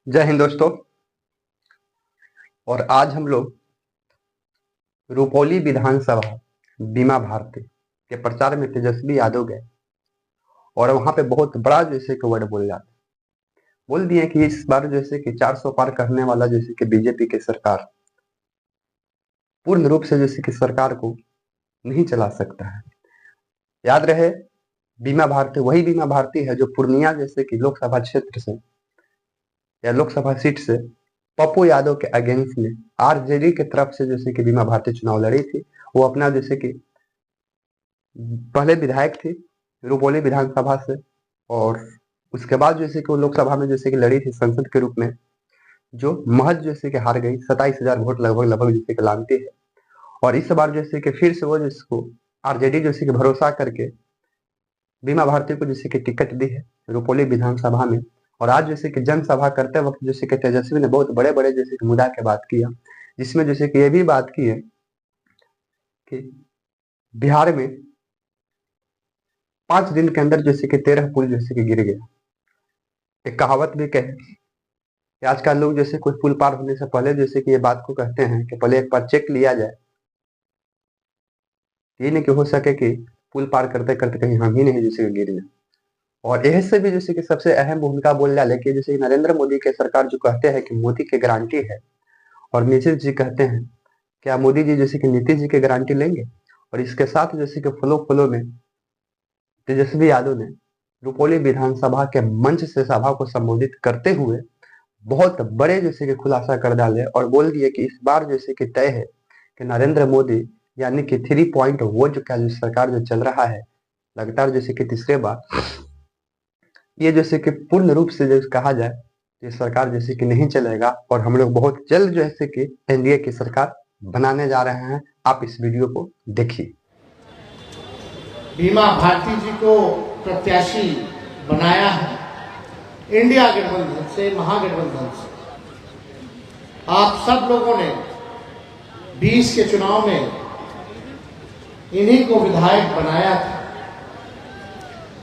जय हिंद दोस्तों। और आज हम लोग रुपौली विधानसभा बीमा भारती के प्रचार में तेजस्वी यादव गए और वहां पे बहुत बड़ा जैसे कि वर्ड बोल दिए कि इस बार जैसे कि 400 पार करने वाला जैसे कि बीजेपी की सरकार पूर्ण रूप से जैसे कि सरकार को नहीं चला सकता है। याद रहे, बीमा भारती वही बीमा भारती है जो पूर्णिया जैसे कि लोकसभा क्षेत्र से या लोकसभा सीट से पप्पू यादव के अगेंस्ट में आरजेडी की तरफ से जैसे कि बीमा भारती चुनाव लड़ी थी। वो अपना जैसे कि पहले विधायक थी रुपौली विधानसभा से, और उसके बाद जैसे कि वो लोकसभा में जैसे कि लड़ी थी संसद के रूप में, जो महज जैसे कि हार गई। 27,000 वोट लगभग जैसे कि लानती है। और इस बार जैसे कि फिर से वो जिसको आरजेडी जैसे कि भरोसा करके बीमा भारती को जैसे कि टिकट दी है रुपौली विधानसभा में। और आज जैसे कि जनसभा करते वक्त जैसे कि तेजस्वी ने बहुत बड़े बड़े जैसे कि मुद्दा की बात किया, जिसमें जैसे कि ये भी बात की है कि बिहार में 5 दिन के अंदर जैसे कि 13 पुल जैसे कि गिर गया। एक कहावत भी कहे कि आजकल लोग जैसे कोई पुल पार होने से पहले जैसे कि ये बात को कहते हैं कि पहले एक बार चेक लिया जाए, ये नहीं कि हो सके कि पुल पार करते करते कहीं हम ही नहीं जैसे कि गिर जाए। और यह से भी जैसे कि सबसे अहम भूमिका बोल रहा, लेकिन जैसे नरेंद्र मोदी के सरकार जो कहते हैं कि मोदी की गारंटी है, और नीतीश जी कहते हैं क्या मोदी जी जैसे कि नीतीश जी की गारंटी लेंगे। और इसके साथ जैसे कि फ्लो में तेजस्वी यादव ने रुपौली विधानसभा के मंच से सभा को संबोधित करते हुए बहुत बड़े जैसे कि खुलासा कर डाले और बोल दिए कि इस बार जैसे कि तय है कि नरेंद्र मोदी यानी कि 3 वो जो क्या जो सरकार जो चल रहा है लगातार जैसे कि तीसरे बार, ये जैसे कि पूर्ण रूप से जैसे कहा जाए ये सरकार जैसे कि नहीं चलेगा। और हम लोग बहुत जल्द जैसे कि एनडीए की सरकार बनाने जा रहे हैं। आप इस वीडियो को देखिए। बीमा भारती जी को प्रत्याशी बनाया है इंडिया गठबंधन से, महागठबंधन से। आप सब लोगों ने 20 के चुनाव में इन्हीं को विधायक बनाया था,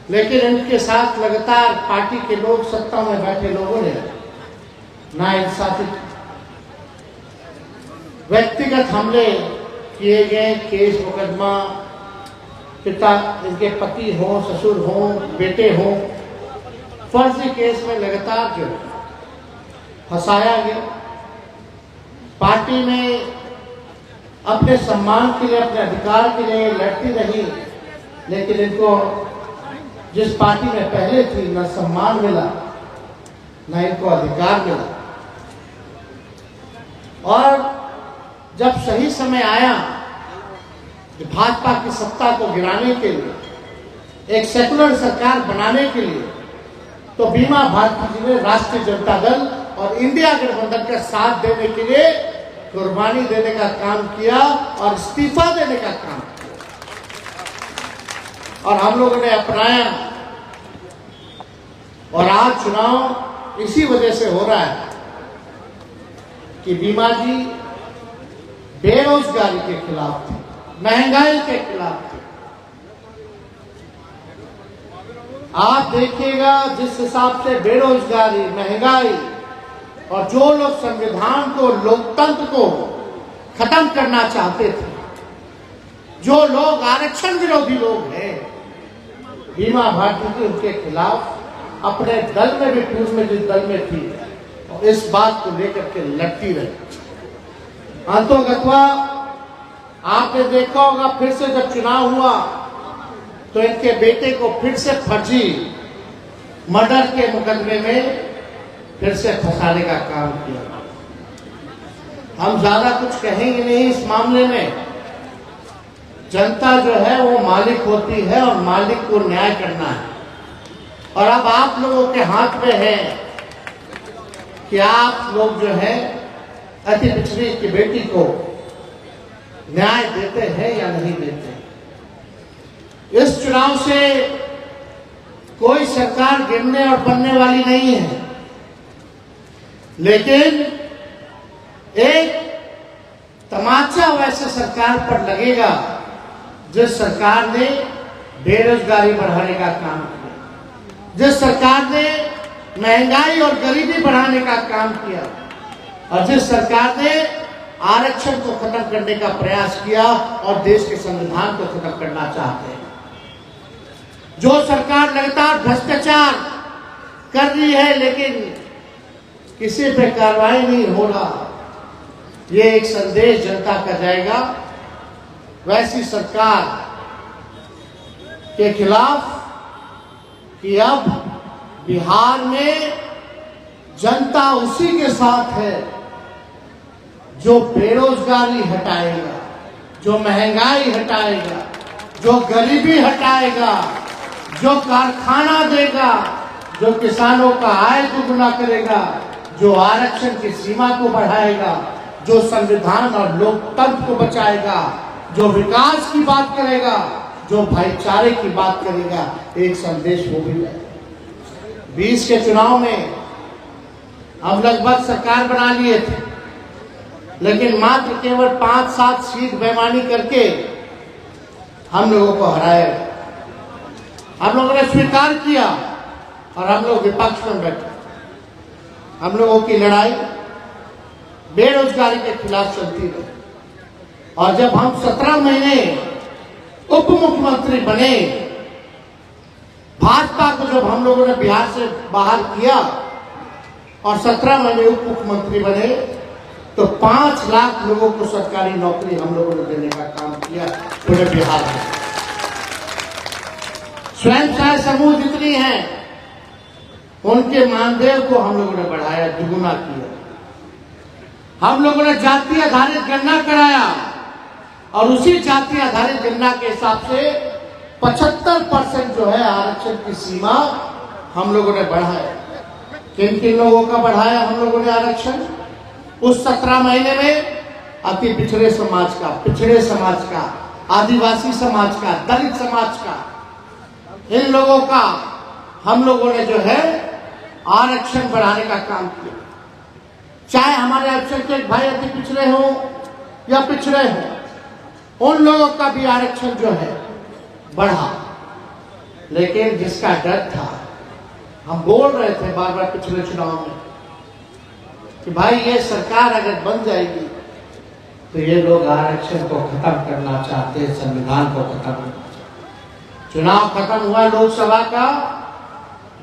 लेकिन इनके साथ लगातार पार्टी के लोग, सत्ता में बैठे लोगों ने नाइंसाफी, व्यक्तिगत हमले किए गए, केस मुकदमा, पिता इनके पति हो, ससुर हो, बेटे हो, फर्जी केस में लगातार जो फंसाया गया। पार्टी में अपने सम्मान के लिए, अपने अधिकार के लिए लड़ती रही, लेकिन इनको जिस पार्टी में पहले थी न सम्मान मिला न इनको अधिकार मिला। और जब सही समय आया भाजपा की सत्ता को गिराने के लिए, एक सेकुलर सरकार बनाने के लिए, तो बीमा भारती जी ने राष्ट्रीय जनता दल और इंडिया गठबंधन का साथ देने के लिए कुर्बानी देने का काम किया और इस्तीफा देने का काम किया, और हम लोगों ने अपनाया। और आज चुनाव इसी वजह से हो रहा है कि बीमा जी बेरोजगारी के खिलाफ थे, महंगाई के खिलाफ थे। आप देखिएगा जिस हिसाब से बेरोजगारी, महंगाई और जो लोग संविधान को, लोकतंत्र को खत्म करना चाहते थे, जो लोग आरक्षण विरोधी लोग हैं, बीमा भारती जी उनके खिलाफ अपने दल में भी, पूर्व में जिस दल में थी, और इस बात को लेकर के लड़ती रही। अंतोगत्वा आपने देखा होगा, फिर से जब चुनाव हुआ तो इनके बेटे को फिर से फर्जी मर्डर के मुकदमे में फिर से फंसाने का काम किया। हम ज्यादा कुछ कहेंगे नहीं इस मामले में। जनता जो है वो मालिक होती है और मालिक को न्याय करना है। और अब आप लोगों के हाथ में है कि आप लोग जो है अति पिछड़ी की बेटी को न्याय देते हैं या नहीं देते। इस चुनाव से कोई सरकार गिरने और बनने वाली नहीं है, लेकिन एक तमाचा वैसे सरकार पर लगेगा जिस सरकार ने बेरोजगारी बढ़ाने का काम किया, जिस सरकार ने महंगाई और गरीबी बढ़ाने का काम किया। और जिस सरकार ने आरक्षण को खत्म करने का प्रयास किया और देश के संविधान को खत्म करना चाहते हैं, जो सरकार लगातार भ्रष्टाचार कर रही है लेकिन किसी पे कार्रवाई नहीं हो रहा, ये एक संदेश जनता का जाएगा। वैसी सरकार के खिलाफ कि अब बिहार में जनता उसी के साथ है जो बेरोजगारी हटाएगा, जो महंगाई हटाएगा, जो गरीबी हटाएगा, जो कारखाना देगा, जो किसानों का आय दुगुना करेगा, जो आरक्षण की सीमा को बढ़ाएगा, जो संविधान और लोकतंत्र को बचाएगा, जो विकास की बात करेगा, जो भाईचारे की बात करेगा। एक संदेश वो भी है। 20 के चुनाव में हम लगभग सरकार बना लिए थे, लेकिन मात्र केवल 5-7 सीट बेईमानी करके हम लोगों को हराया। हम लोगों ने स्वीकार किया और हम लोग विपक्ष में बैठे। हम लोगों की लड़ाई बेरोजगारी के खिलाफ चलती रही और जब हम 17 महीने उप मुख्यमंत्री बने, भाजपा को जब हम लोगों ने बिहार से बाहर किया और 17 महीने उप मुख्यमंत्री बने, तो 5 लाख लोगों को सरकारी नौकरी हम लोगों ने देने का काम किया पूरे बिहार में। स्वयं सहायता समूह जितनी हैं, उनके मानदेय को हम लोगों ने बढ़ाया, दुगुना किया। हम लोगों ने जाति आधारित गणना कराया और उसी जाति आधारित गणना के हिसाब से 75% जो है आरक्षण की सीमा हम लोगों ने बढ़ाया। किन किन लोगों का बढ़ाया हम लोगों ने आरक्षण? उस 17 महीने में अति पिछड़े समाज का, पिछड़े समाज का, आदिवासी समाज का, दलित समाज का, इन लोगों का हम लोगों ने जो है आरक्षण बढ़ाने का काम किया। चाहे हमारे अल्पसंख्यक भाई अति पिछड़े हो या पिछड़े हो, उन लोगों का भी आरक्षण जो है बढ़ा। लेकिन जिसका डर था, हम बोल रहे थे बार बार पिछले चुनाव में कि भाई ये सरकार अगर बन जाएगी तो ये लोग आरक्षण को खत्म करना चाहते हैं, संविधान को खत्म करना चाहते। चुनाव खत्म हुआ लोकसभा का,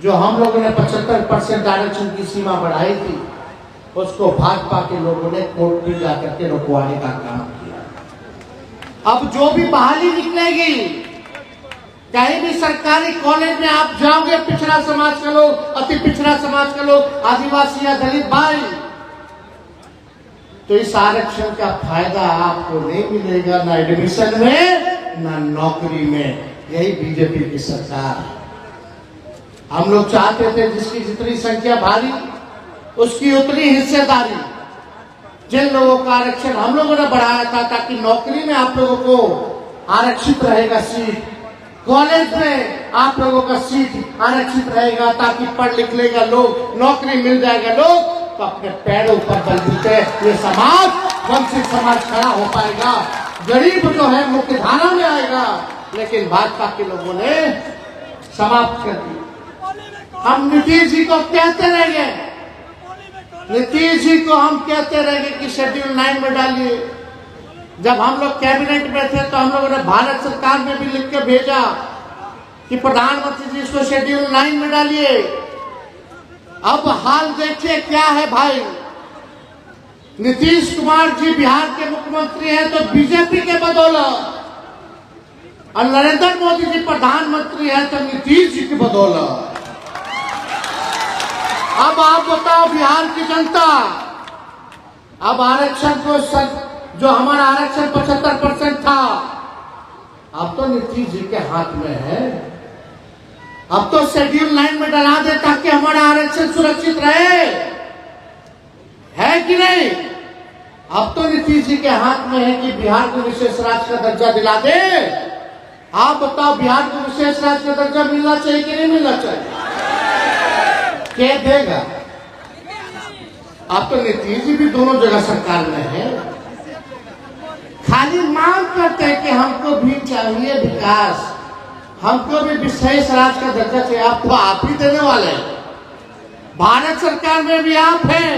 जो हम लोगों ने 75% आरक्षण की सीमा बढ़ाई थी, उसको भाजपा के लोगों ने कोर्ट में जाकर के रुकवाने का काम किया। अब जो भी बहाली निकलेगी, कहीं भी सरकारी कॉलेज में आप जाओगे, पिछड़ा समाज के लोग, अति पिछड़ा समाज के लोग, आदिवासी या दलित भाई, तो इस आरक्षण का फायदा आपको नहीं मिलेगा, ना एडमिशन में ना नौकरी में। यही बीजेपी की सरकार है। हम लोग चाहते थे जिसकी जितनी संख्या भारी उसकी उतनी हिस्सेदारी। जिन लोगों का आरक्षण हम लोगों ने बढ़ाया था ताकि नौकरी में आप लोगों को आरक्षित रहेगा सीट, कॉलेज में आप लोगों का सीट आरक्षित रहेगा ताकि पढ़ लिख लेगा लोग, नौकरी मिल जाएगा लोग, तो अपने पैरों पर बलबूते ये समाज, वंचित समाज खड़ा हो पाएगा। गरीब जो है मुख्य धारा में आएगा। लेकिन भाजपा के लोगों ने समाप्त कर दिया। हम नीतीश जी को कहते रहेंगे, नीतीश जी को हम कहते रहेंगे कि शेड्यूल 9 में डालिए। जब हम लोग कैबिनेट में थे तो हम लोगों ने भारत सरकार में भी लिख के भेजा कि प्रधानमंत्री जी इसको शेड्यूल 9 में डालिए। अब हाल देखिए क्या है भाई। नीतीश कुमार जी बिहार के मुख्यमंत्री हैं तो बीजेपी के बदौलत, और नरेंद्र मोदी जी प्रधानमंत्री हैं तो नीतीश जी की बदौलत। अब आप बताओ बिहार की जनता, अब आरक्षण को जो हमारा आरक्षण 75% था, अब तो नीतीश जी के हाथ में है। अब तो शेड्यूल 9 में डला दे ताकि हमारा आरक्षण सुरक्षित रहे, है कि नहीं? अब तो नीतीश जी के हाथ में है कि बिहार को विशेष राज्य का दर्जा दिला दे। आप बताओ बिहार को विशेष राज्य का दर्जा मिलना चाहिए कि नहीं मिलना चाहिए? क्या देगा? अब तो नीतीश जी भी दोनों जगह सरकार में है, खाली मांग करते हैं कि हमको भी चाहिए विकास, हमको भी विशेष राज्य का दर्जा चाहिए। आपको आप ही देने वाले हैं। भारत सरकार में भी आप हैं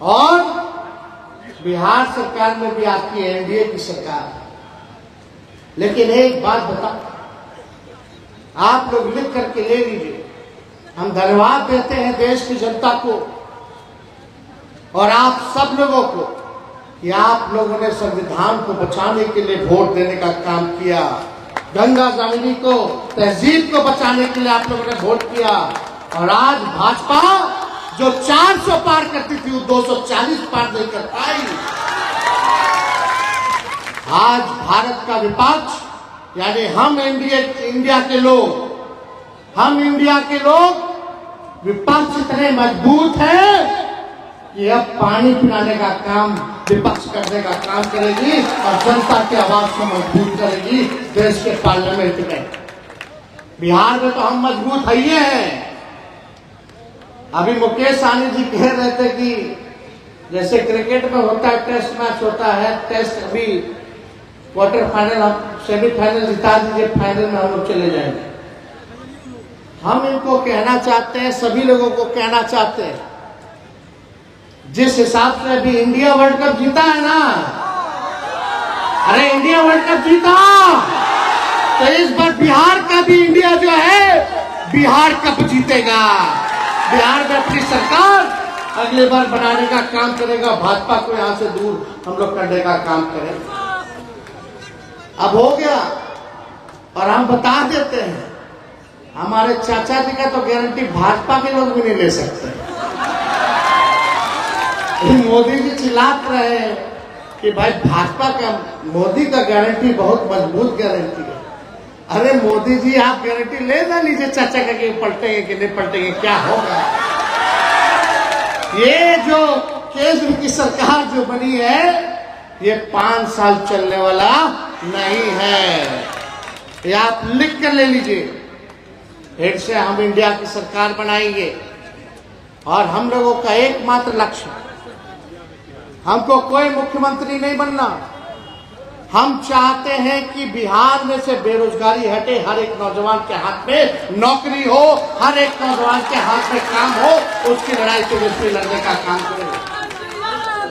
और बिहार सरकार में भी आपकी एनडीए की सरकार है। लेकिन एक बात बताओ, आप लोग लिख करके ले लीजिए। हम धन्यवाद देते हैं देश की जनता को और आप सब लोगों को कि आप लोगों ने संविधान को बचाने के लिए वोट देने का काम किया। गंगा जमुनी को, तहजीब को बचाने के लिए आप लोगों ने वोट किया। और आज भाजपा जो 400 पार करती थी वो 240 पार नहीं कर पाई। आज भारत का विपक्ष यानी हम इंडिया के लोग, हम इंडिया के लोग विपक्ष इतने मजबूत है कि अब पानी पिलाने का काम विपक्ष करने का काम करेगी और जनता की आवाज को मजबूत करेगी देश के पार्लियामेंट में। बिहार में तो हम मजबूत है ही हैं। अभी मुकेश सहनी जी कह रहे थे कि जैसे क्रिकेट में होता है, टेस्ट मैच होता है, टेस्ट अभी क्वार्टर फाइनल, सेमीफाइनल जिता दीजिए, फाइनल में हम लोग चले जाएंगे। हम इनको कहना चाहते हैं, सभी लोगों को कहना चाहते हैं, जिस हिसाब से अभी इंडिया वर्ल्ड कप जीता है ना, अरे इंडिया वर्ल्ड कप जीता तो इस बार बिहार का भी इंडिया जो है बिहार कप जीतेगा। बिहार में अपनी सरकार अगली बार बनाने का काम करेगा, भाजपा को यहां से दूर हम लोग करने का काम करेंगे। अब हो गया और हम बता देते हैं, हमारे चाचा जी का तो गारंटी भाजपा के लोग भी नहीं ले सकते। मोदी जी चिल्लाते रहे कि भाई भाजपा का, मोदी का गारंटी बहुत मजबूत गारंटी है। अरे मोदी जी आप गारंटी ले ना लीजिए चाचा का कि पलटेंगे कि नहीं पलटेंगे, क्या होगा। ये जो केंद्र की सरकार जो बनी है ये 5 साल चलने वाला नहीं है। ये आप लिख कर ले लीजिए। फिर से हम इंडिया की सरकार बनाएंगे और हम लोगों का एकमात्र लक्ष्य, हमको कोई मुख्यमंत्री नहीं बनना। हम चाहते हैं कि बिहार में से बेरोजगारी हटे, हर एक नौजवान के हाथ में नौकरी हो, हर एक नौजवान के हाथ में काम हो, उसकी लड़ाई तेजस्वी लड़ने का काम करें।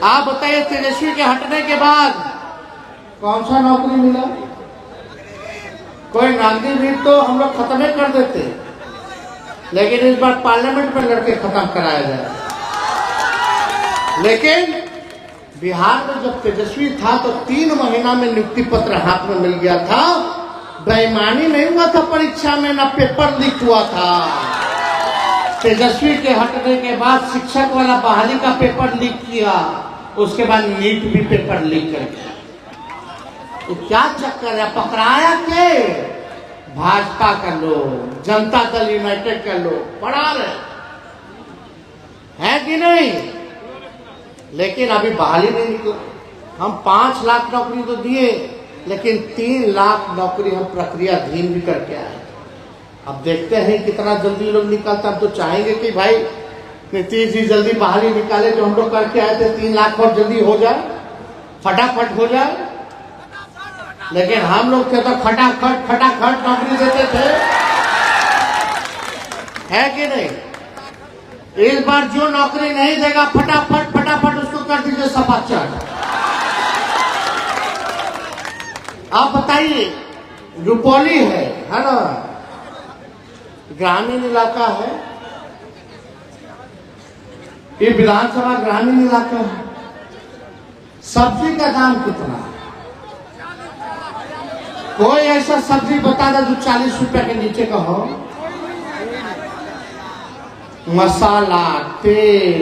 आप बताइए तेजस्वी के हटने के बाद कौन सा नौकरी मिला? कोई नागरिक भी तो हम लोग खत्म ही कर देते, लेकिन इस बार पार्लियामेंट में लड़के खत्म कराया जाए। लेकिन बिहार में जब तेजस्वी था तो 3 महीना में नियुक्ति पत्र हाथ में मिल गया था। बेईमानी नहीं हुआ था परीक्षा में, ना पेपर लीक हुआ था। तेजस्वी के हटने के बाद शिक्षक वाला बहाली का पेपर लीक किया, उसके बाद नीट भी पेपर लीक कर दिया। तो क्या चक्कर है? पकड़ाया के भाजपा का लोग, जनता दल यूनाइटेड का लोग पढ़ा रहे हैं कि नहीं? लेकिन अभी बहाली नहीं निकला। हम 5 लाख नौकरी तो दिए, लेकिन 3 लाख नौकरी हम प्रक्रियाधीन भी करके आए। अब देखते हैं कितना जल्दी लोग निकलता। हम तो चाहेंगे कि भाई नीतीश जी जल्दी बहाली निकाले, जो हम लोग करके आए थे 3 लाख और जल्दी हो जाए, फटाफट हो जाए। लेकिन हम लोग थे तो फटाफट नौकरी देते थे, है कि नहीं? इस बार जो नौकरी नहीं देगा फटाफट उसको कर दीजिए सफाचट। आप बताइए, रुपौली है ना, ग्रामीण इलाका है, ये विधानसभा ग्रामीण इलाका है। सब्जी का दाम कितना है? कोई ऐसा सब्जी बता दे जो 40 रुपए के नीचे का हो। मसाला, तेल,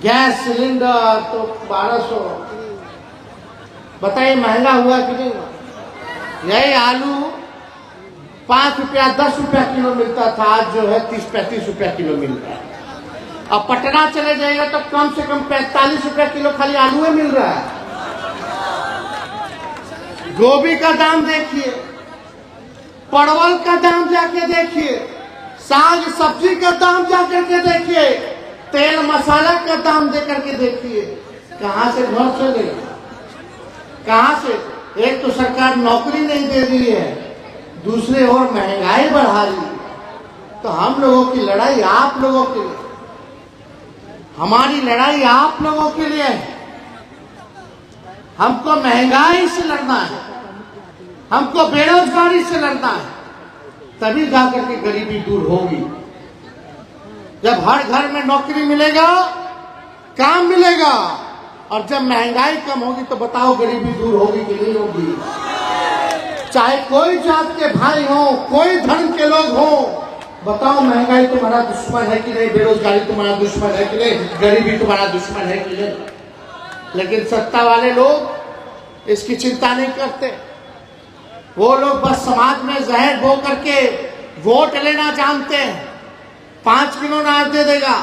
गैस सिलेंडर तो 1200। बताइए महंगा हुआ कि नहीं हुआ? यही आलू 5 रुपया 10 रुपया किलो मिलता था, आज जो है 30-35 रुपया किलो मिल रहा है। अब पटना चले जाएगा तो कम से कम 45 रुपया किलो खाली आलू में मिल रहा है। गोभी का दाम देखिए, परवल का दाम जाके देखिए, साग सब्जी का दाम जाकर के देखिए, तेल मसाला का दाम दे करके देखिए। कहां से घर चलेगा? कहां से? एक तो सरकार नौकरी नहीं दे रही है, दूसरे और महंगाई बढ़ा रही है। तो हम लोगों की लड़ाई आप लोगों के लिए, हमारी लड़ाई आप लोगों के लिए है। हमको महंगाई से लड़ना है, हमको बेरोजगारी से लड़ना है, तभी जाकर के गरीबी दूर होगी। जब हर घर में नौकरी मिलेगा, काम मिलेगा, और जब महंगाई कम होगी तो बताओ गरीबी दूर होगी कि नहीं होगी। चाहे कोई जात के भाई हो, कोई धर्म के लोग हो, बताओ महंगाई तुम्हारा दुश्मन है कि नहीं, बेरोजगारी तुम्हारा दुश्मन है कि नहीं, गरीबी तुम्हारा दुश्मन है कि नहीं। लेकिन सत्ता वाले लोग इसकी चिंता नहीं करते। वो लोग बस समाज में जहर बो करके वोट लेना जानते हैं। 5 किलो अनाज दे देगा।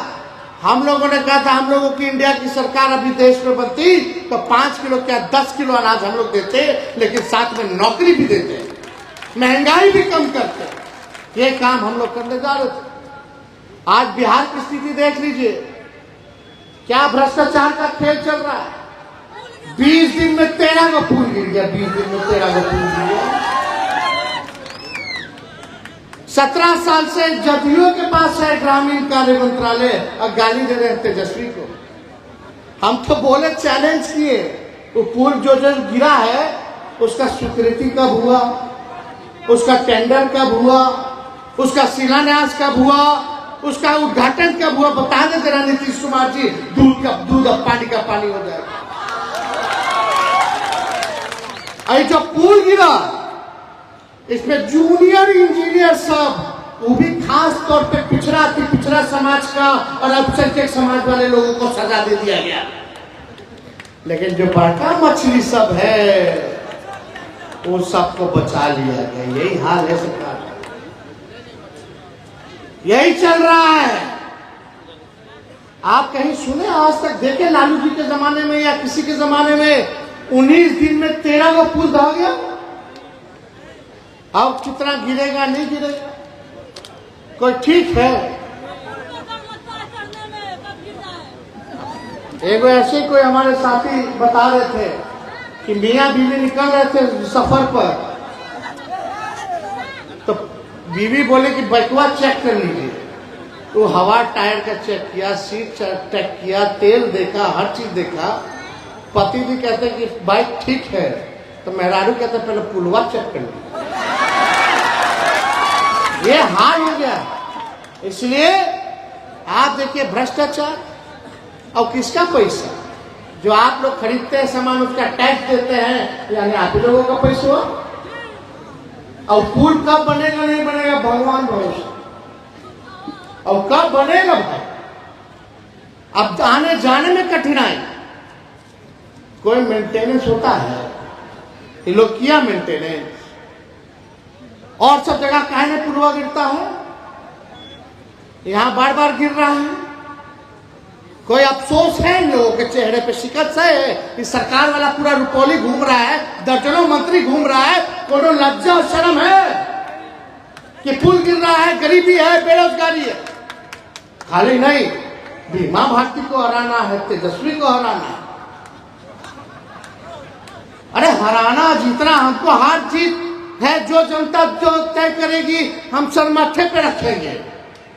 हम लोगों ने कहा था हम लोगों की इंडिया की सरकार अभी देश में बनती तो 5 किलो क्या 10 किलो अनाज हम लोग देते, लेकिन साथ में नौकरी भी देते, महंगाई भी कम करते। ये काम हम लोग करने जा रहे थे। आज बिहार की स्थिति देख लीजिए, क्या भ्रष्टाचार का खेल चल रहा है। 20 दिन में 13 का पुल गिर गया, 20 दिन में 13 का पुल गिर गया। 17 साल से जदयू के पास है ग्रामीण कार्य मंत्रालय, और गाली दे रहे हैं तेजस्वी को। हम तो बोले, चैलेंज किए, वो पुल जो गिरा है उसका स्वीकृति कब हुआ, उसका टेंडर कब हुआ, उसका शिलान्यास कब हुआ, उसका उद्घाटन कब हुआ, बता दे जरा नीतीश कुमार जी। दूध का दूध और पानी का पानी हो जाएगा। अरे जो पुल गिरा इसमें जूनियर इंजीनियर सब, वो भी खास तौर पे पिछड़ा समाज का और अल्पसंख्यक समाज वाले लोगों को सजा दे दिया गया। लेकिन जो बड़का मछली सब है वो सबको बचा लिया गया। यही हाल है सरकार, यही चल रहा है। आप कहीं सुने आज तक, देखे लालू जी के जमाने में या किसी के जमाने में 19 दिन में 13 का पुल ढह गया। अब कितना गिरेगा नहीं गिरेगा कोई ठीक है। एक ऐसे कोई हमारे साथी बता रहे थे कि मियाँ बीवी निकल रहे थे सफर पर, तो बीवी बोले कि बैकवा चेक कर लीजिए। तो हवा टायर का चेक किया, सीट चेक किया, तेल देखा, हर चीज देखा। पति भी कहते कि बाइक ठीक है, तो मेहरारू कहते पहले पुलवा चेक कर लीजिए। ये हाल हो गया। इसलिए आप देखिए भ्रष्टाचार, और किसका पैसा, जो आप लोग खरीदते हैं सामान उसका टैक्स देते हैं, यानी आप लोगों का पैसा। और पुल कब बनेगा नहीं बनेगा भगवान भरोसा, और कब बनेगा भाई। अब आने जाने में कठिनाई, कोई मेंटेनेंस होता है, ये लोग किया मेंटेनेंस। और सब जगह काहे पुलवा गिरता है, यहां बार बार गिर रहा है। कोई अफसोस है इन लोगों के चेहरे पे, शिकस्त है कि सरकार वाला पूरा रुपौली घूम रहा है, दर्जनों मंत्री घूम रहा है, कोनो लज्जा और शर्म है कि पुल गिर रहा है, गरीबी है, बेरोजगारी है। खाली नहीं, बीमा भारती को हराना है, तेजस्वी को हराना है। अरे हराना जीतना हमको हार जीत है, जो जनता जो तय करेगी हम सर माथे पे रखेंगे,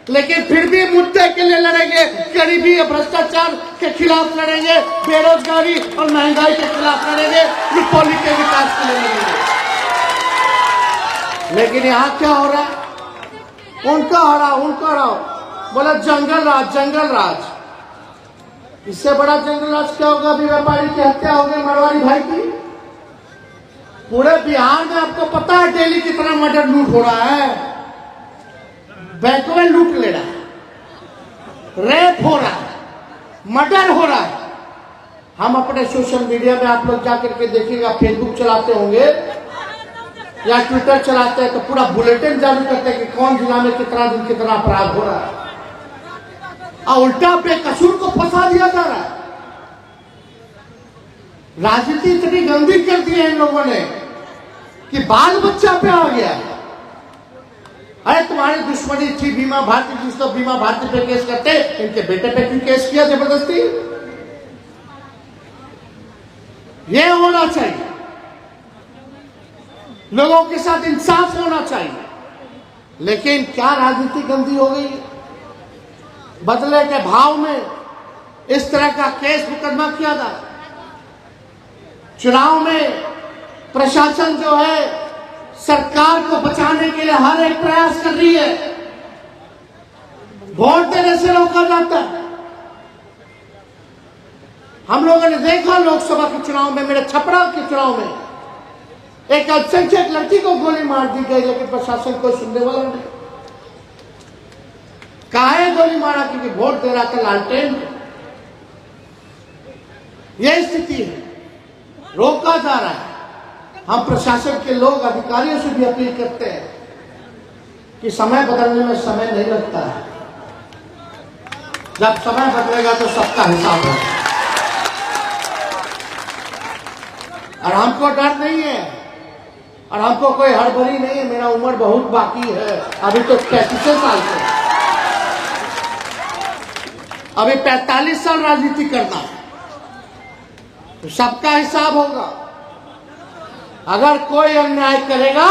लेकिन फिर भी मुद्दे के लिए लड़ेंगे। गरीबी और भ्रष्टाचार के खिलाफ लड़ेंगे, बेरोजगारी और महंगाई के खिलाफ लड़ेंगे, रुपौली के विकास के लिए लड़ेंगे। लेकिन यहाँ क्या हो रहा है, उनका हराओ, बोला जंगल राज, जंगल राज। इससे बड़ा जंगल राज क्या होगा। अभी व्यापारी की हत्या हो गई, मरवाड़ी भाई की। पूरे बिहार में आपको पता है डेली कितना मर्डर लूट हो रहा है, बैंक में लूट ले रहा है, रेप हो रहा है, मर्डर हो रहा है। हम अपने सोशल मीडिया में आप लोग जाकर के देखिएगा, फेसबुक चलाते होंगे या ट्विटर चलाते हैं तो पूरा बुलेटिन जारी करते हैं कि कौन जिला में कितना दिन कितना अपराध हो रहा है, और उल्टा बेकसूर को फंसा दिया जा रहा है। राजनीति इतनी गंदी कर दी है इन लोगों ने कि बाल बच्चा पे आ गया। अरे तुम्हारी दुश्मनी थी बीमा भारती, जिस तो बीमा भारती पे केस करते, इनके बेटे पे क्यों केस किया जबरदस्ती। ये होना चाहिए, लोगों के साथ इंसाफ होना चाहिए। लेकिन क्या राजनीति गंदी हो गई, बदले के भाव में इस तरह का केस मुकदमा किया जाए। चुनाव में प्रशासन जो है सरकार को बचाने के लिए हर एक प्रयास कर रही है, वोट देने से रोका जाता है। हम लोगों ने देखा लोकसभा के चुनाव में, मेरे छपरा के चुनाव में एक अल्पसंख्यक लड़की को गोली मार दी गई, लेकिन प्रशासन कोई सुनने वाला नहीं। काहे गोली मारा? क्योंकि वोट दे रहा था लालटेन। यह स्थिति है, रोका जा रहा है। हम प्रशासन के लोग अधिकारियों से भी अपील करते हैं कि समय बदलने में समय नहीं लगता है, जब समय बदलेगा तो सबका हिसाब होगा। और हमको डर नहीं है और हमको कोई हड़बड़ी नहीं है। मेरा उम्र बहुत बाकी है, अभी तो 35 साल से, अभी 45 साल राजनीति करना है, तो सबका हिसाब होगा। अगर कोई अन्याय करेगा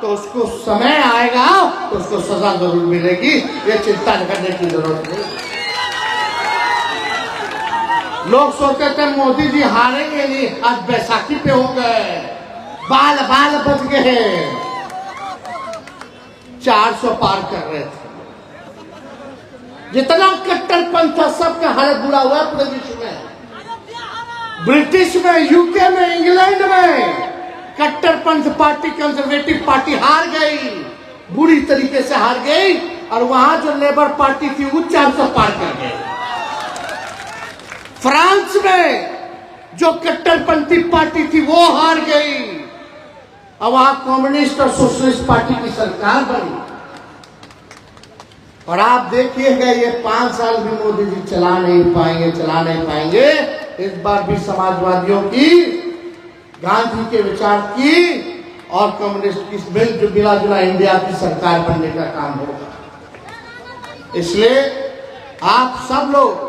तो उसको समय आएगा तो उसको सजा जरूर मिलेगी, ये चिंता करने की जरूरत नहीं। लोग सोचते थे मोदी जी हारेंगे नहीं, आज बैसाखी पे हो गए, बाल बाल बच गए, 400 पार कर रहे थे। जितना कट्टरपंथ था सबका हालत बुरा हुआ पूरे विश्व में। ब्रिटिश में, यूके में, इंग्लैंड में कट्टरपंथ पार्टी, कंजर्वेटिव पार्टी हार गई, बुरी तरीके से हार गई, और वहां जो लेबर पार्टी थी वो 400 पार कर गई। फ्रांस में जो कट्टरपंथी पार्टी थी वो हार गई, अब वहां कम्युनिस्ट और सोशलिस्ट पार्टी की सरकार बनी। और आप देखिएगा ये 5 साल भी मोदी जी चला नहीं पाएंगे। इस बार भी समाजवादियों की, गांधी के विचार की और कम्युनिस्ट की मिला जुला इंडिया की सरकार बनने का काम होगा। इसलिए आप सब लोग,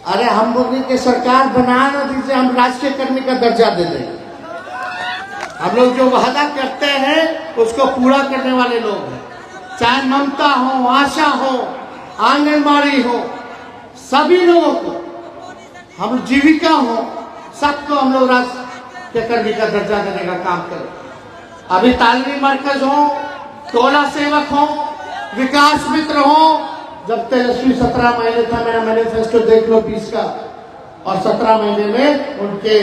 अरे हम लोग के सरकार बना ना दीजिए, हम राष्ट्रीय कर्मी का दर्जा दे देंगे। हम लोग जो वादा करते हैं उसको पूरा करने वाले लोग हैं, चाहे ममता हो, आशा हो, आंगनबाड़ी हो, सभी लोगों को, हम जीविका हो, सबको हम लोग राष्ट्रीय कर्मी का दर्जा देने का काम करें। अभी तालीमी मरकज हो, टोला सेवक हो, विकास मित्र हो। जब तेजस्वी 17 महीने था, मेरा मैनिफेस्टो देख लो 20 का, और 17 महीने में उनके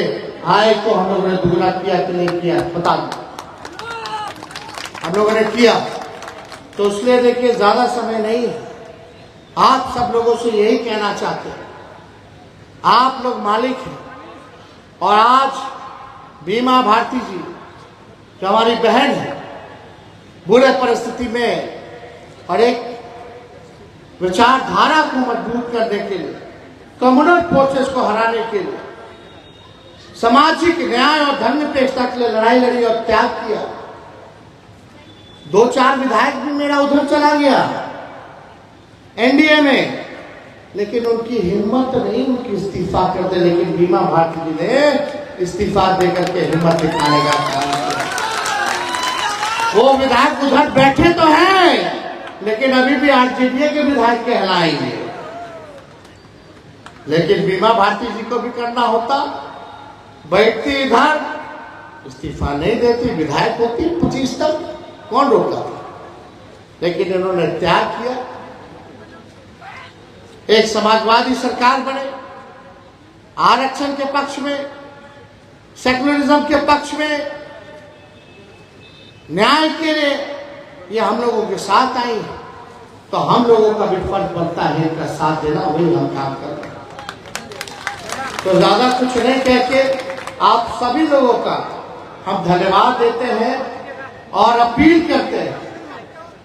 आय को हम लोगों ने दुगना किया कि नहीं किया बता दो। हम लोगों ने किया, तो इसलिए देखिए ज्यादा समय नहीं है। आप सब लोगों से यही कहना चाहते हैं, आप लोग मालिक हैं। और आज बीमा भारती जी जो हमारी बहन है, बुरे परिस्थिति में और एक विचारधारा को मजबूत करने के लिए, कम्युनल फोर्सेस को हराने के लिए, सामाजिक न्याय और धर्मनिरपेक्षता के लिए लड़ाई लड़ी और त्याग किया। 2-4 विधायक भी मेरा उधर चला गया एनडीए में, लेकिन उनकी हिम्मत नहीं, उनकी इस्तीफा कर दे। लेकिन बीमा भारती जी ने इस्तीफा देकर के हिम्मत दिखाने का काम किया। वो विधायक उधर बैठे तो हैं, लेकिन अभी भी आरजेडी के विधायक कहलाएंगे। लेकिन बीमा भारती जी को भी करना होता, बैठती इधर, इस्तीफा नहीं देती, विधायक होती 25 तक, कौन रोका? लेकिन इन्होंने त्याग किया, एक समाजवादी सरकार बने, आरक्षण के पक्ष में, सेकुलरिज्म के पक्ष में, न्याय के लिए ये हम लोगों के साथ आई है। तो हम लोगों का भी फर्ज बनता है इनका साथ देना, वही हम काम कर रहे हैं। तो ज्यादा कुछ नहीं कह के आप सभी लोगों का हम धन्यवाद देते हैं और अपील करते हैं।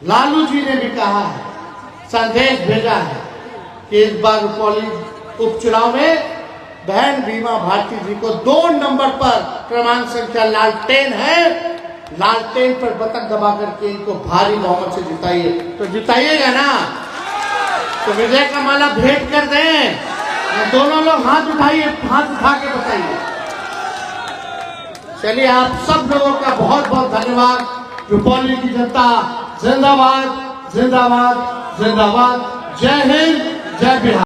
लालू जी ने भी कहा है, संदेश भेजा है कि इस बार रुपौली उपचुनाव में बहन बीमा भारती जी को 2 नंबर पर क्रमांक संख्या लालटेन है, लालटेन पर बटन दबा करके इनको भारी बहुमत से जिताइए। तो जिताइएगा ना? तो विजय का माला भेंट कर दें। दोनों लोग हाथ उठाइए, हाथ उठा के बताइए। चलिए, आप सब लोगों का बहुत बहुत धन्यवाद। रुपौली की जनता जिंदाबाद जिंदाबाद जिंदाबाद। जय हिंद जय बिहार।